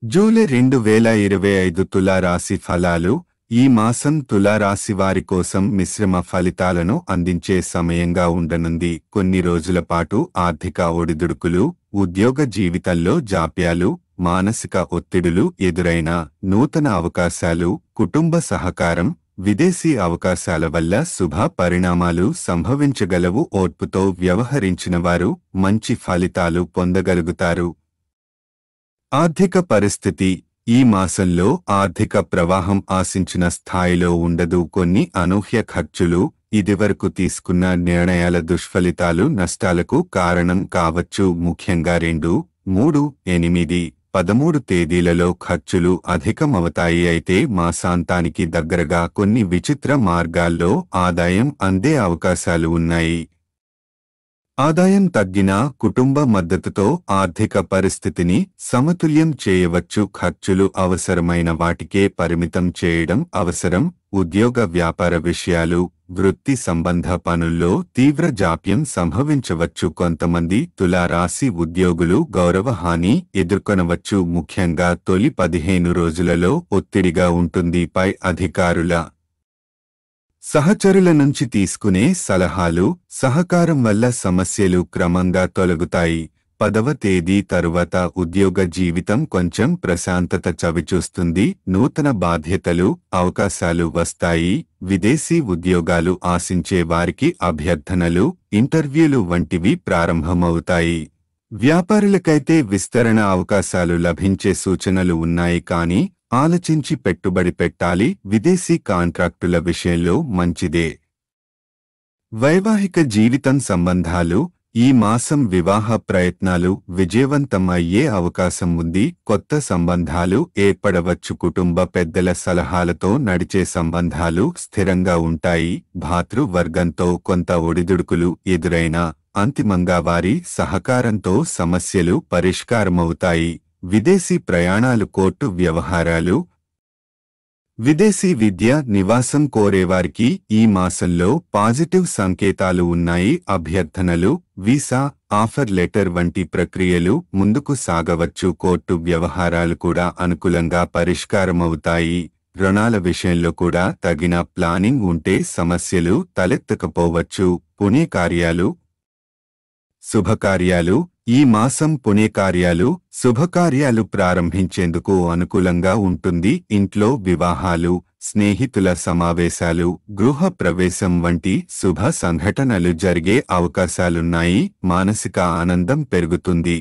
July 2025 తులారాశి ఫలాలు. ఈ మాసం తులారాశి వారి కోసం మిశ్రమ ఫలితాలను అందించే సమయంగా ఉండనుంది. కొన్ని రోజుల పాటు ఆర్థిక ఒడిదుడుకులు, ఉద్యోగ జీవితంలో జాప్యాలు, మానసిక ఒత్తిడులు ఎదురైన నూతన అవకాశాలు, కుటుంబ సహకారం, విదేశీ అవకాశాల వల్ల శుభ పరిణామాలు సంభవించగలవు. ఓర్పుతో వ్యవహరించిన వారు మంచి ఫలితాలు పొందగలుగుతారు. ఆర్థిక పరిస్థితి. ఈ మాసంలో ఆర్థిక ప్రవాహం ఆశించిన స్థాయిలో ఉండదు. కొన్ని అనూహ్య ఖర్చులు, ఇదివరకు తీసుకున్న నిర్ణయాల దుష్ఫలితాలు నష్టాలకు కారణం కావచ్చు. ముఖ్యంగా 2, 3, 8, 13 తేదీలలో ఖర్చులు అధికమవుతాయి. అయితే మాసాంతానికి దగ్గరగా కొన్ని విచిత్ర మార్గాల్లో ఆదాయం అందే అవకాశాలు ఉన్నాయి. ఆదాయం తగ్గినా కుటుంబ మద్దతుతో ఆర్థిక పరిస్థితిని సమతుల్యం చేయవచ్చు. ఖర్చులు అవసరమైన వాటికే పరిమితం చేయడం అవసరం. ఉద్యోగ వ్యాపార విషయాలు, వృత్తి సంబంధ పనుల్లో తీవ్ర జాప్యం సంభవించవచ్చు. కొంతమంది తులారాశి ఉద్యోగులు గౌరవహాని ఎదుర్కొనవచ్చు. ముఖ్యంగా తొలి 15 రోజులలో ఒత్తిడిగా ఉంటుంది. పై అధికారుల, సహచరుల నుంచి తీసుకునే సలహాలు, సహకారం వల్ల సమస్యలు క్రమంగా తొలగుతాయి. 10వ తేదీ తరువాత ఉద్యోగ జీవితం కొంచెం ప్రశాంతత చవిచూస్తుంది. నూతన బాధ్యతలు, అవకాశాలు వస్తాయి. విదేశీ ఉద్యోగాలు ఆశించే వారికి అభ్యర్థనలు, ఇంటర్వ్యూలు వంటివి ప్రారంభమవుతాయి. వ్యాపారులకైతే విస్తరణ అవకాశాలు లభించే సూచనలు ఉన్నాయి. కానీ ఆలోచించి పెట్టుబడి పెట్టాలి. విదేశీ కాంట్రాక్టుల విషయంలో మంచిదే. వైవాహిక జీవితం సంబంధాలు. ఈ మాసం వివాహ ప్రయత్నాలు విజయవంతం అయ్యే అవకాశం ఉంది. కొత్త సంబంధాలు ఏర్పడవచ్చు. కుటుంబ పెద్దల సలహాలతో నడిచే సంబంధాలు స్థిరంగా ఉంటాయి. భాతృవర్గంతో కొంత ఒడిదుడుకులు ఎదురైనా అంతిమంగా వారి సహకారంతో సమస్యలు పరిష్కారమవుతాయి. విదేశీ ప్రయాణాలు, కోర్టు వ్యవహారాలు. విదేశీ విద్య, నివాసం కోరేవారికి ఈ మాసంలో పాజిటివ్ సంకేతాలు ఉన్నాయి. అభ్యర్థనలు, వీసా, ఆఫర్ లెటర్ వంటి ప్రక్రియలు ముందుకు సాగవచ్చు. కోర్టు వ్యవహారాలు కూడా అనుకూలంగా పరిష్కారమవుతాయి. రుణాల విషయంలో కూడా తగిన ప్లానింగ్ ఉంటే సమస్యలు తలెత్తకపోవచ్చు. పుణ్యకార్యాలు, శుభకార్యాలు. ఈ మాసం పుణ్యకార్యాలు, శుభకార్యాలు ప్రారంభించేందుకు అనుకూలంగా ఉంటుంది. ఇంట్లో వివాహాలు, స్నేహితుల సమావేశాలు, గృహ ప్రవేశం వంటి శుభ సంఘటనలు జరిగే అవకాశాలున్నాయి. మానసిక ఆనందం పెరుగుతుంది.